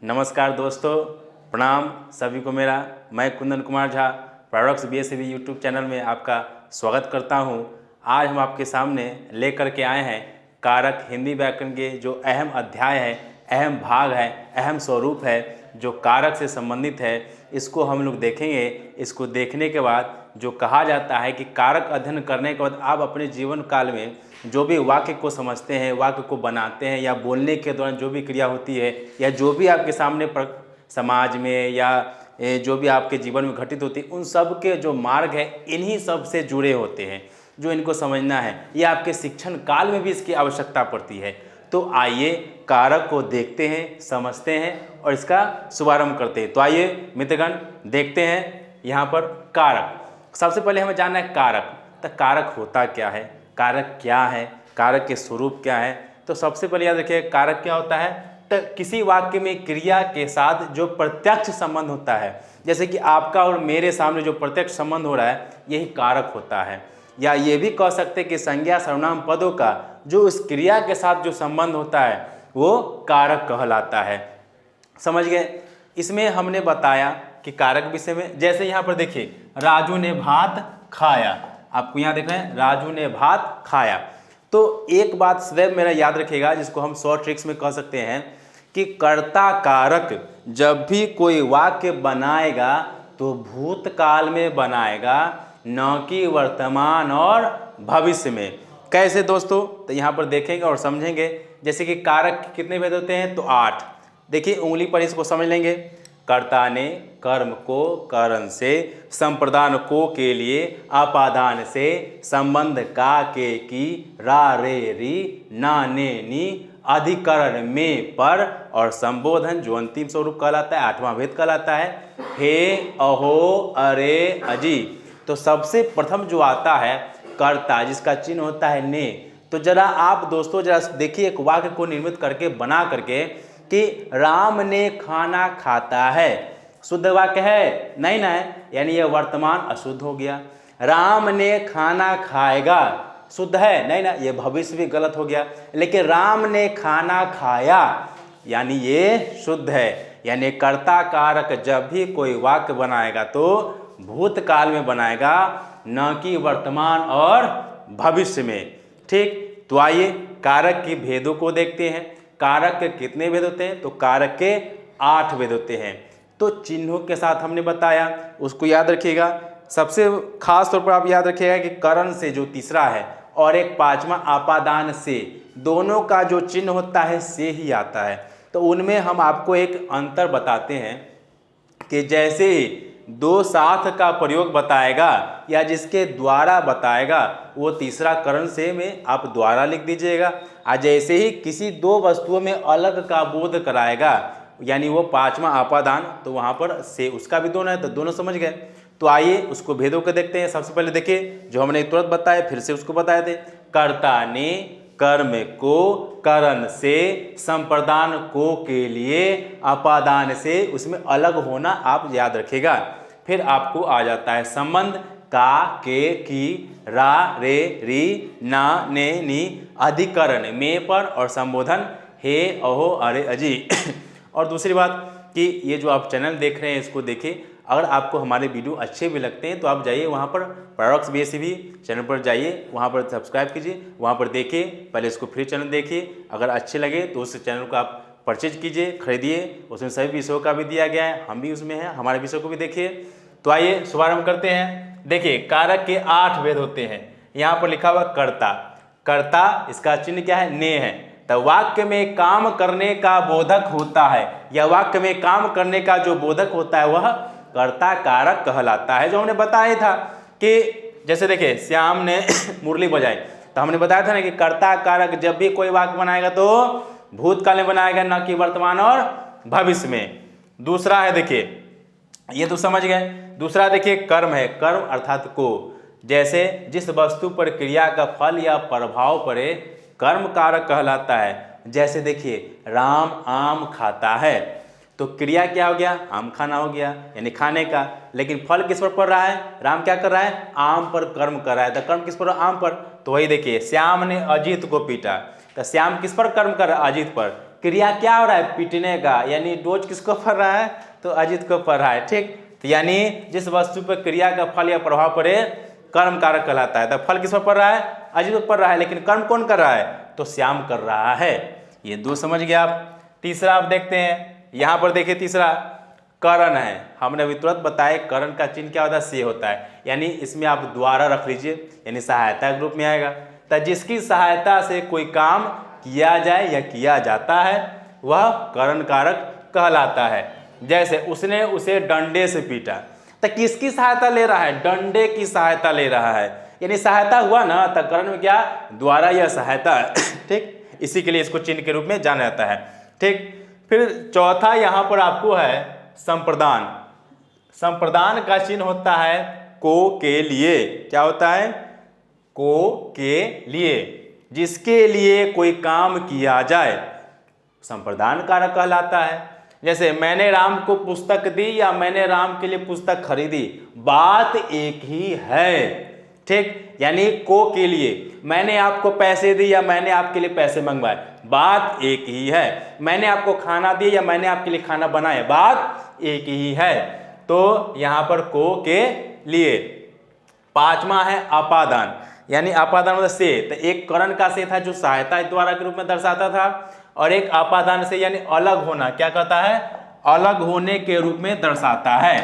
नमस्कार दोस्तों, प्रणाम सभी को मेरा। मैं Kundan Kumar Jha products BSCB YouTube channel में आपका स्वागत करता हूं। आज हम आपके सामने लेकर के आए हैं कारक हिंदी व्याकरण के जो अहम अध्याय है, अहम भाग है, अहम स्वरूप है जो कारक से संबंधित है। इसको हम लोग देखेंगे। इसको देखने के बाद जो कहा जाता है कि कारक अध्ययन करने के बाद आप अपने जीवन काल में जो भी वाक्य को समझते हैं, वाक्य को बनाते हैं या बोलने के दौरान जो भी क्रिया होती है या जो भी आपके सामने समाज में या जो भी आपके जीवन में घटित होती है, उन सब के जो मार्ग है इन्हीं सब से जुड़े होते हैं। जो इनको समझना है, ये आपके शिक्षण काल में भी इसकी आवश्यकता पड़ती है। तो आइए कारक को देखते हैं, समझते हैं और इसका शुभारंभ करते हैं। तो आइए मित्रगण देखते हैं यहाँ पर कारक। सबसे पहले हमें जानना है कारक। तो कारक होता क्या है, कारक क्या है, कारक के स्वरूप क्या है। तो सबसे पहले याद रखिए कारक क्या होता है। तो किसी वाक्य में क्रिया के साथ जो प्रत्यक्ष संबंध होता है, जैसे कि आपका और मेरे सामने जो प्रत्यक्ष संबंध हो रहा है, यही कारक होता है। या ये भी कह सकते हैं कि संज्ञा सर्वनाम पदों का जो उस क्रिया के साथ जो संबंध होता है वो कारक कहलाता है। समझ गए। इसमें हमने बताया कि कारक विषय में, जैसे यहाँ पर देखिए राजू ने भात खाया। आपको यहाँ देख रहे हैं राजू ने भात खाया। तो एक बात सदैव मेरा याद रखिएगा, जिसको हम शॉर्ट ट्रिक्स में कह सकते हैं कि कर्ता कारक जब भी कोई वाक्य बनाएगा तो भूतकाल में बनाएगा, न कि वर्तमान और भविष्य में। कैसे दोस्तों? तो यहाँ पर देखेंगे और समझेंगे। जैसे कि कारक कितने भेद होते हैं? तो 8। देखिए उंगली पर इसको समझ लेंगे। कर्ता ने कर्म को करण से, संप्रदान को के लिए, अपादान से, संबंध का के की, रा रे री, ना ने नी, अधिकरण में पर और संबोधन जो अंतिम स्वरूप कहलाता है, 8वां भेद कहलाता है, हे, अहो, अरे, अजी। तो सबसे प्रथम जो आता है कर्ता, जिसका चिन्ह होता है ने। तो जरा आप दोस्तों जरा देखिए एक वाक्य को निर्मित करके बना करके कि राम ने खाना खाता है। शुद्ध वाक्य है? नहीं ना है, यानी यह वर्तमान अशुद्ध हो गया। राम ने खाना खाएगा, शुद्ध है? नहीं ना, यह भविष्य भी गलत हो गया। लेकिन राम ने खाना खाया, यानी ये शुद्ध है। यानी कर्ता कारक जब भी कोई वाक्य बनाएगा तो भूतकाल में बनाएगा, न कि वर्तमान और भविष्य में। ठीक। तो आइए कारक के भेदों को देखते हैं। कारक के कितने भेद होते हैं? तो कारक के 8 भेद होते हैं। तो चिन्हों के साथ हमने बताया, उसको याद रखिएगा। सबसे खास तौर पर आप याद रखिएगा कि करण से जो तीसरा है और एक 5वां अपादान से, दोनों का जो चिन्ह होता है से ही आता है। तो उनमें हम आपको एक अंतर बताते हैं कि जैसे दो साथ का प्रयोग बताएगा या जिसके द्वारा बताएगा, वो तीसरा करण से में आप द्वारा लिख दीजिएगा। आज जैसे ही किसी दो वस्तुओं में अलग का बोध कराएगा, यानी वो 5वां अपादान, तो वहाँ पर से उसका भी दोनों है, तो दोनों समझ गए। तो आइए उसको भेदों को देखते हैं। सबसे पहले देखिए जो हमने तुरंत बताया, फिर से उसको बताए थे। कर्ता ने कर्म को करण से, संप्रदान को के लिए, अपादान से, उसमें अलग होना आप याद रखिएगा। फिर आपको आ जाता है संबंध का के की, रा रे री, ना ने नी, अधिकरण में पर और संबोधन हे, अहो, अरे, अजी। और दूसरी बात कि ये जो आप चैनल देख रहे हैं इसको देखिए। अगर आपको हमारे वीडियो अच्छे भी लगते हैं तो आप जाइए वहाँ पर प्रोडक्ट्स BSCB चैनल पर जाइए, वहाँ पर सब्सक्राइब कीजिए, वहाँ पर देखिए। पहले इसको फ्री चैनल देखिए, अगर अच्छे लगे तो उस चैनल को आप परचेज कीजिए, खरीदिए। उसमें सभी विषयों का भी दिया गया है, हम भी उसमें हैं, हमारे विषयों को भी देखिए। तो आइए शुभारंभ करते हैं। देखिए कारक के 8 भेद होते हैं। यहाँ पर लिखा हुआ कर्ता। कर्ता, इसका चिन्ह क्या है? ने है। तो वाक्य में काम करने का बोधक होता है, या वाक्य में काम करने का जो बोधक होता है वह कर्ता कारक कहलाता है। जो हमने बताया था कि जैसे देखिए श्याम ने मुरली बजाई, तो हमने बताया था ना कि कर्ता कारक जब भी कोई वाक्य बनाएगा तो भूतकाल में बनाएगा, न कि वर्तमान और भविष्य में। दूसरा है, देखिए ये तो समझ गए। दूसरा देखिए कर्म है। कर्म अर्थात को, जैसे जिस वस्तु पर क्रिया का फल या प्रभाव पड़े कर्म कारक कहलाता है। जैसे देखिए राम आम खाता है, तो क्रिया क्या हो गया? आम खाना हो गया, यानी खाने का। लेकिन फल किस पर पड़ रहा है? राम क्या कर रहा है? आम पर कर्म कर रहा है। तो कर्म किस पर? आम पर। तो वही देखिए श्याम ने अजीत को पीटा, तो श्याम किस पर कर्म कर रहा है? अजीत पर। क्रिया क्या हो रहा है, पीटने का, यानी डोज किसको पड़ रहा है, तो अजित को पड़ रहा है। ठीक, तो यानी जिस वस्तु पर क्रिया का फल या प्रभाव पड़े कर्म कारक कहलाता है। तो फल किस पर पड़ रहा है, अजित पर पड़ रहा है, लेकिन कर्म कौन कर रहा है, तो श्याम कर रहा है। ये दो समझ गए आप। तीसरा आप देखते हैं, यहाँ पर देखिए तीसरा करण है। हमने अभी तुरंत बताया करण का चिन्ह क्या होता है, से होता है, यानी इसमें आप द्वारा रख लीजिए, यानी सहायता के रूप में आएगा। तो जिसकी सहायता से कोई काम किया जाए या किया जाता है वह करण कारक कहलाता है। जैसे उसने उसे डंडे से पीटा, तो किसकी सहायता ले रहा है, डंडे की सहायता ले रहा है, यानी सहायता हुआ ना, तो करण में क्या, द्वारा या सहायता है। ठीक, इसी के लिए इसको चिन्ह के रूप में जाना जाता है। ठीक, फिर चौथा यहाँ पर आपको है संप्रदान। संप्रदान का चिन्ह होता है को के लिए। क्या होता है, को के लिए, जिसके लिए कोई काम किया जाए संप्रदान कारक कहलाता है। जैसे मैंने राम को पुस्तक दी या मैंने राम के लिए पुस्तक खरीदी, बात एक ही है। ठीक, यानी को के लिए, मैंने आपको पैसे दिए या मैंने आपके लिए पैसे मंगवाए, बात एक ही है। मैंने आपको खाना दिया या मैंने आपके लिए खाना बनाया, बात एक ही है। तो यहाँ पर को के लिए। पांचवा है अपादान, यानी अपादान मतलब से, तो एक करण का से था जो सहायता द्वारा के रूप में दर्शाता था, और एक अपादान से यानी अलग होना, क्या कहता है, अलग होने के रूप में दर्शाता है।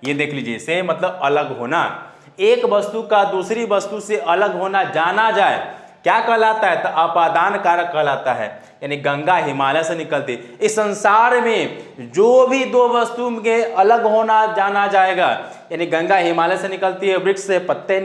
ये देख लीजिए, से मतलब अलग होना। एक वस्तु का दूसरी वस्तु से अलग होना जाना जाए क्या कहलाता है, तो अपादान कारक कहलाता है। यानी गंगा हिमालय से निकलती, इस संसार में जो भी दो वस्तु के अलग होना जाना जाएगा, यानी गंगा हिमालय से निकलती है, वृक्ष से पत्ते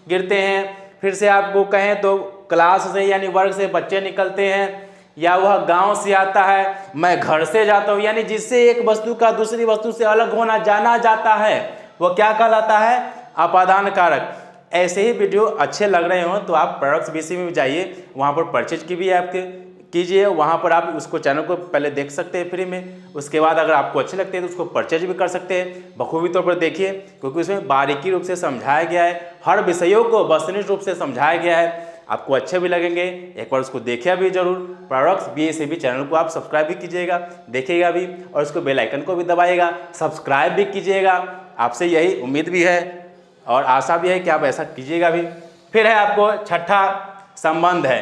गिरते हैं, फिर से आपको कहें तो क्लास से यानी वर्ग से बच्चे निकलते हैं, या वह गांव से आता है, मैं घर से जाता हूं, यानी जिससे एक वस्तु का दूसरी वस्तु से अलग होना जाना जाता है वो क्या कहलाता है, अपादान कारक। ऐसे ही वीडियो अच्छे लग रहे हो तो आप प्रोडक्ट्स बीसी में भी जाइए, वहाँ पर परचेज की भी ऐप कीजिए, वहाँ पर आप उसको चैनल को पहले देख सकते हैं फ्री में, उसके बाद अगर आपको अच्छे लगते हैं तो उसको परचेज भी कर सकते हैं। बखूबी तौर पर देखिए, क्योंकि उसमें बारीकी रूप से समझाया गया है, हर विषयों को वस्तुनिष्ठ रूप से समझाया गया है, आपको अच्छे भी लगेंगे। एक बार उसको देखिए भी जरूर। प्रोडक्ट्स BSAB चैनल को आप सब्सक्राइब भी कीजिएगा, देखिएगा भी, और उसको बेल आइकन को भी दबाइएगा, सब्सक्राइब भी कीजिएगा। आपसे यही उम्मीद भी है और आशा भी है कि आप ऐसा कीजिएगा भी। फिर है आपको छठा संबंध है,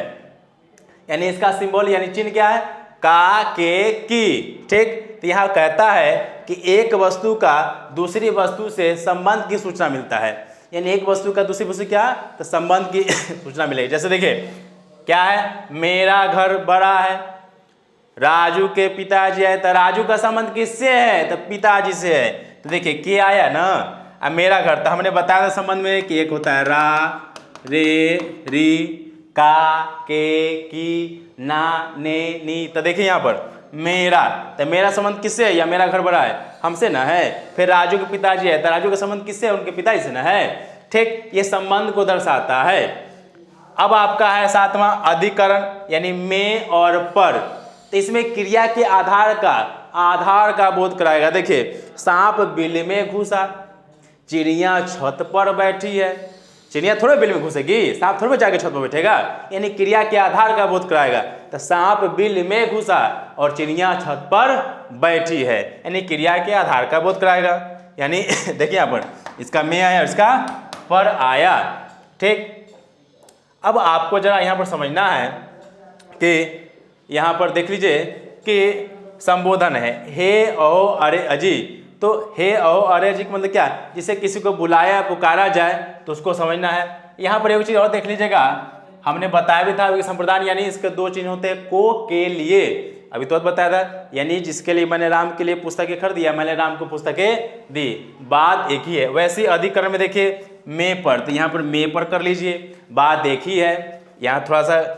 यानी इसका सिंबल यानी चिन्ह क्या है, का के की। ठीक, तो यहाँ कहता है कि एक वस्तु का दूसरी वस्तु से संबंध की सूचना मिलता है, यानी एक वस्तु का दूसरी वस्तु क्या, तो संबंध की सूचना मिलेगी। जैसे देखिए क्या है, मेरा घर बड़ा है, राजू के पिताजी है, तो राजू का संबंध किससे है, तो पिताजी से है। तो देखिए के आया ना, अब मेरा घर, तो हमने बताया था संबंध में कि एक होता है रा रे री, का के की ना ने नी। तो देखिए यहाँ पर मेरा, तो मेरा संबंध किससे है, या मेरा घर बड़ा है, हमसे ना है। फिर राजू के पिताजी है, तो राजू का संबंध किससे है, उनके पिताजी से ना है। ठीक, ये संबंध को दर्शाता है। अब आपका है सातवां अधिकरण, यानी में और पर। तो इसमें क्रिया के आधार का बोध कराएगा। देखिए सांप बिल में घुसा, चिड़िया छत पर बैठी है, चिड़िया थोड़े बिल में घुसेगी, सांप थोड़े जाके छत पर बैठेगा, यानी क्रिया के आधार का बोध कराएगा। तो सांप बिल में घुसा और चिड़िया छत पर बैठी है, यानी क्रिया के आधार का बोध कराएगा। यानी देखिए यहाँ पर इसका में आया, इसका पर आया। ठीक, अब आपको जरा यहाँ पर समझना है कि यहाँ पर देख लीजिए कि संबोधन है हे ओ अरे अजी। तो हे ओ अरे अजी का मतलब क्या, जिसे किसी को बुलाया पुकारा जाए तो उसको समझना है। यहाँ पर एक चीज़ और देख लीजिएगा, हमने बताया भी था कि संप्रदान यानी इसके दो चिन्ह होते हैं, को के लिए, अभी तो बताया था, यानी जिसके लिए मैंने राम के लिए पुस्तकें खरीदी या मैंने राम को पुस्तकें दी, बात एक ही है। वैसे अधिकरण में देखिए में पर, तो यहाँ पर में पर कर लीजिए, बात एक ही है। यहाँ थोड़ा सा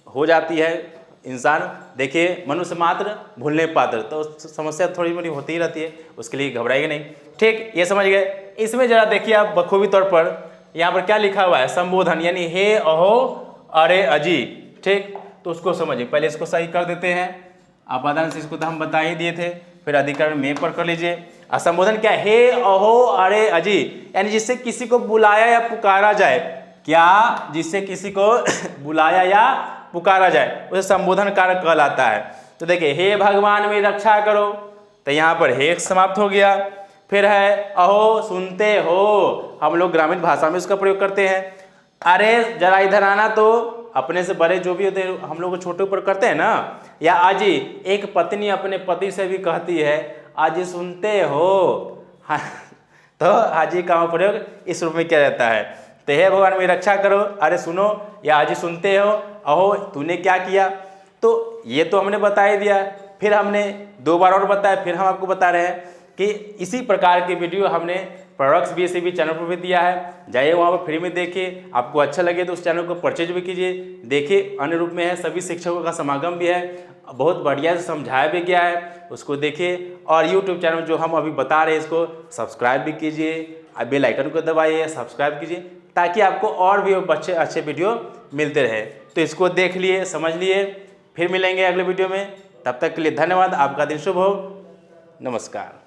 हो जाती है इंसान, देखिए मनुष्य मात्र भूलने पात्र, तो समस्या थोड़ी मोड़ी होती ही रहती है, उसके लिए घबराइए नहीं। ठीक, ये समझ गए। इसमें जरा देखिए आप बखूबी तौर पर यहाँ पर क्या लिखा हुआ है, संबोधन यानी हे अहो अरे अजी। ठीक, तो उसको समझिए, पहले इसको सही कर देते हैं, आपादान से इसको तो हम बता ही दिए थे, फिर अधिकरण में पर कर लीजिए। संबोधन क्या, हे अहो अरे अजी, यानी जिससे किसी को बुलाया या पुकारा जाए, क्या, जिससे किसी को बुलाया या पुकारा जाए उसे संबोधन कारक कहलाता है। तो देखिए हे भगवान मेरी रक्षा करो, तो यहाँ पर हे समाप्त हो गया। फिर है अहो सुनते हो, हम लोग ग्रामीण भाषा में उसका प्रयोग करते हैं। अरे जरा इधर आना, तो अपने से बड़े जो भी होते हैं हम लोग छोटे ऊपर करते हैं ना। या आजी, एक पत्नी अपने पति से भी कहती है आजी सुनते हो, हाँ, तो आजी का प्रयोग इस रूप में किया जाता है। तो हे भगवान मेरी रक्षा करो, अरे सुनो, या आजी सुनते हो, अहो तूने क्या किया। तो ये तो हमने बता ही दिया, फिर हमने 2 बार और बताया, फिर हम आपको बता रहे हैं कि इसी प्रकार की वीडियो हमने प्रोडक्ट्स BSAB चैनल पर भी दिया है। जाइए वहाँ पर फ्री में देखिए, आपको अच्छा लगे तो उस चैनल को परचेज भी कीजिए। देखिए अन्य रूप में है, सभी शिक्षकों का समागम भी है, बहुत बढ़िया से समझाया भी गया है, उसको देखिए। और यूट्यूब चैनल जो हम अभी बता रहे हैं इसको सब्सक्राइब भी कीजिए, बेल आइकन को दबाइए, सब्सक्राइब कीजिए, ताकि आपको और भी अच्छे वीडियो मिलते रहे। तो इसको देख लिए, समझ लिए, फिर मिलेंगे अगले वीडियो में। तब तक के लिए धन्यवाद, आपका दिन शुभ हो, नमस्कार।